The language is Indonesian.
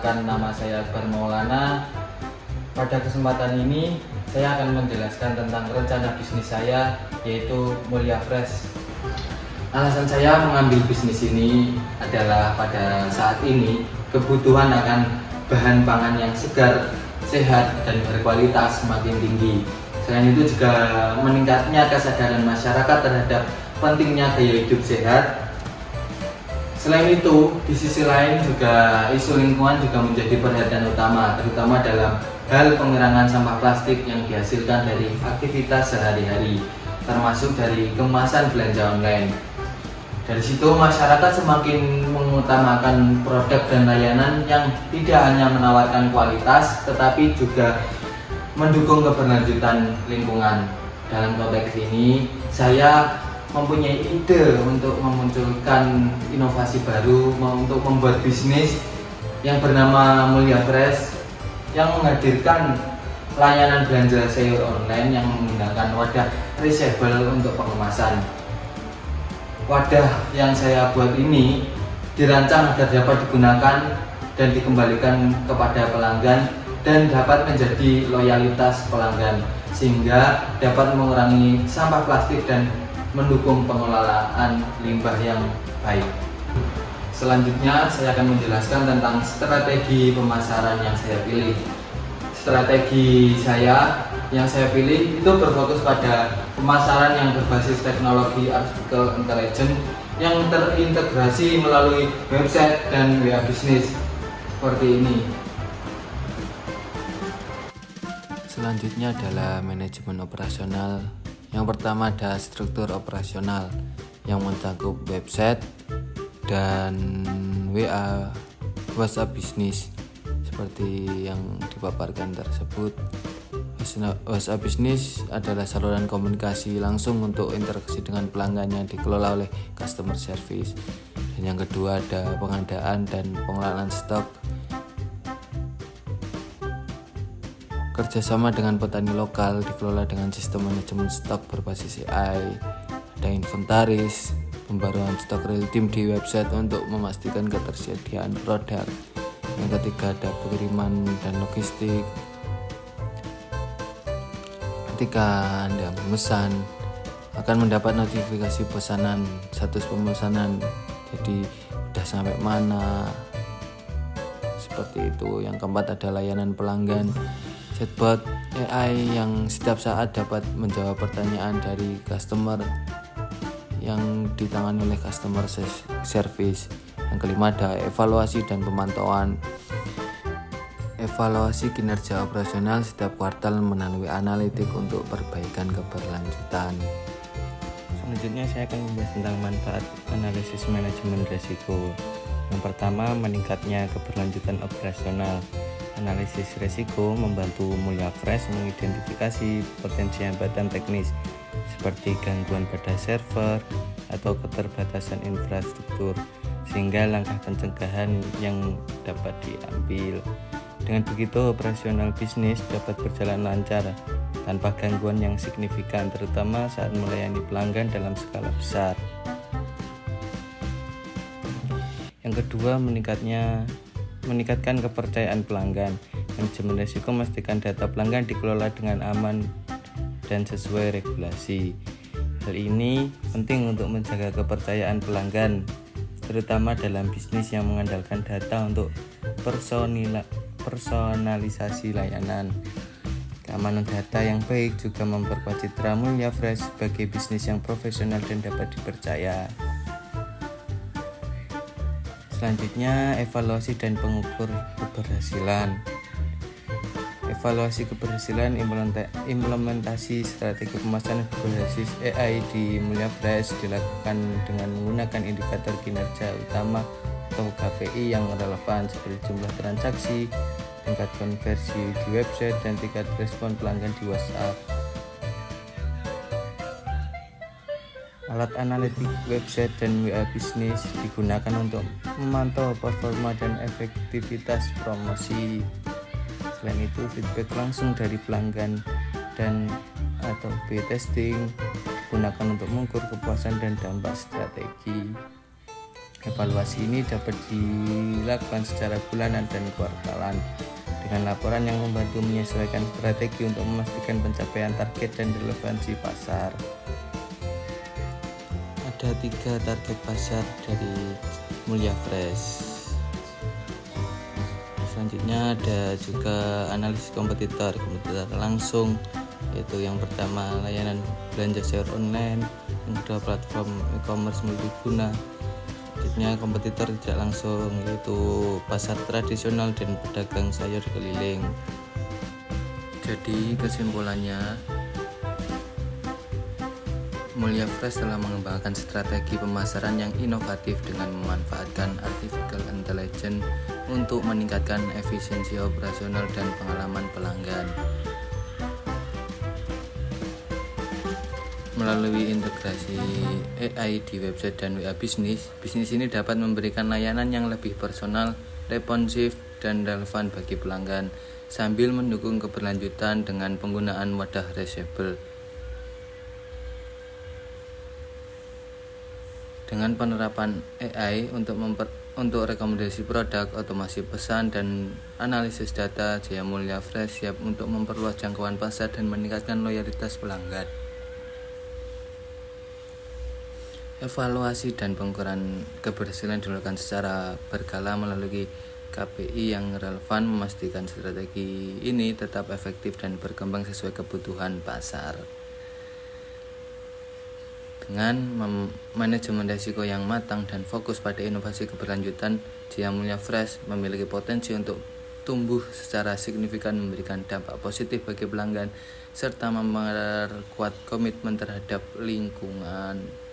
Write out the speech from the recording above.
perkenalkan, nama saya Akbar Maulana. Pada kesempatan ini saya akan menjelaskan tentang rencana bisnis saya, yaitu Mulia Fresh. Alasan saya mengambil bisnis ini adalah pada saat ini kebutuhan akan bahan pangan yang segar, sehat, dan berkualitas semakin tinggi. Selain itu juga meningkatnya kesadaran masyarakat terhadap pentingnya gaya hidup sehat. Selain itu, di sisi lain juga isu lingkungan juga menjadi perhatian utama, terutama dalam hal pengurangan sampah plastik yang dihasilkan dari aktivitas sehari-hari, termasuk dari kemasan belanja online. Dari situ masyarakat semakin mengutamakan produk dan layanan yang tidak hanya menawarkan kualitas, tetapi juga mendukung keberlanjutan lingkungan. Dalam konteks ini, saya mempunyai ide untuk memunculkan inovasi baru untuk membuat bisnis yang bernama Mulia Fresh, yang menghadirkan layanan belanja sayur online yang menggunakan wadah reusable untuk pengemasan. Wadah yang saya buat ini dirancang agar dapat digunakan dan dikembalikan kepada pelanggan dan dapat menjadi loyalitas pelanggan, sehingga dapat mengurangi sampah plastik dan mendukung pengelolaan limbah yang baik. Selanjutnya saya akan menjelaskan tentang strategi pemasaran yang saya pilih. Strategi yang saya pilih itu berfokus pada pemasaran yang berbasis teknologi artificial intelligence yang terintegrasi melalui website dan WA bisnis seperti ini. Selanjutnya adalah manajemen operasional. Yang pertama ada struktur operasional yang mencakup website dan WA, WhatsApp bisnis seperti yang dipaparkan tersebut. WhatsApp bisnis adalah saluran komunikasi langsung untuk interaksi dengan pelanggan yang dikelola oleh customer service. Dan yang kedua ada pengadaan dan pengelolaan stok, kerjasama dengan petani lokal dikelola dengan sistem manajemen stok berbasis AI. Ada inventaris, pembaruan stok real time di website untuk memastikan ketersediaan produk. Yang ketiga ada pengiriman dan logistik. Ketika Anda memesan, akan mendapat notifikasi pesanan, status pemesanan, jadi udah sampai mana, seperti itu. Yang keempat ada layanan pelanggan, chatbot AI yang setiap saat dapat menjawab pertanyaan dari customer yang ditangani oleh customer service. Yang kelima ada evaluasi dan pemantauan. Evaluasi kinerja operasional setiap kuartal melalui analitik untuk perbaikan keberlanjutan. Selanjutnya saya akan membahas tentang manfaat analisis manajemen risiko. Yang pertama, meningkatnya keberlanjutan operasional. Analisis risiko membantu Mulia Fresh mengidentifikasi potensi hambatan teknis seperti gangguan pada server atau keterbatasan infrastruktur, sehingga langkah pencegahan yang dapat diambil. Dengan begitu, operasional bisnis dapat berjalan lancar tanpa gangguan yang signifikan, terutama saat melayani pelanggan dalam skala besar. Yang kedua, meningkatkan kepercayaan pelanggan. Manajemen risiko memastikan data pelanggan dikelola dengan aman dan sesuai regulasi. Hal ini penting untuk menjaga kepercayaan pelanggan, terutama dalam bisnis yang mengandalkan data untuk personalisasi layanan. Keamanan data yang baik juga memperkuat citra Mulia Fresh sebagai bisnis yang profesional dan dapat dipercaya. Selanjutnya, evaluasi dan pengukur keberhasilan. Evaluasi keberhasilan implementasi strategi pemasaran berbasis AI di Mulia Fresh dilakukan dengan menggunakan indikator kinerja utama atau KPI yang relevan seperti jumlah transaksi, tingkat konversi di website, dan tingkat respon pelanggan di WhatsApp. Alat analitik website dan WA bisnis digunakan untuk memantau performa dan efektivitas promosi. Selain itu, feedback langsung dari pelanggan dan atau A/B testing digunakan untuk mengukur kepuasan dan dampak strategi. Evaluasi ini dapat dilakukan secara bulanan dan kuartalan dengan laporan yang membantu menyesuaikan strategi untuk memastikan pencapaian target dan relevansi pasar. Ada 3 target pasar dari Mulia Fresh. Selanjutnya ada juga analisis kompetitor langsung, yaitu yang pertama layanan belanja sayur online, yang kedua platform e-commerce multiguna. Selanjutnya kompetitor tidak langsung, yaitu pasar tradisional dan pedagang sayur keliling. Jadi kesimpulannya, Mulia Fresh telah mengembangkan strategi pemasaran yang inovatif dengan memanfaatkan artificial intelligence untuk meningkatkan efisiensi operasional dan pengalaman pelanggan. Melalui integrasi AI di website dan WA bisnis ini dapat memberikan layanan yang lebih personal, responsif, dan relevan bagi pelanggan, sambil mendukung keberlanjutan dengan penggunaan wadah reusable. Dengan penerapan AI untuk rekomendasi produk, otomasi pesan, dan analisis data, Jaya Mulia Fresh siap untuk memperluas jangkauan pasar dan meningkatkan loyalitas pelanggan. Evaluasi dan pengukuran keberhasilan dilakukan secara berkala melalui KPI yang relevan, memastikan strategi ini tetap efektif dan berkembang sesuai kebutuhan pasar. Dengan manajemen risiko yang matang dan fokus pada inovasi keberlanjutan, Jaya Mulia Fresh memiliki potensi untuk tumbuh secara signifikan, memberikan dampak positif bagi pelanggan, serta memperkuat komitmen terhadap lingkungan.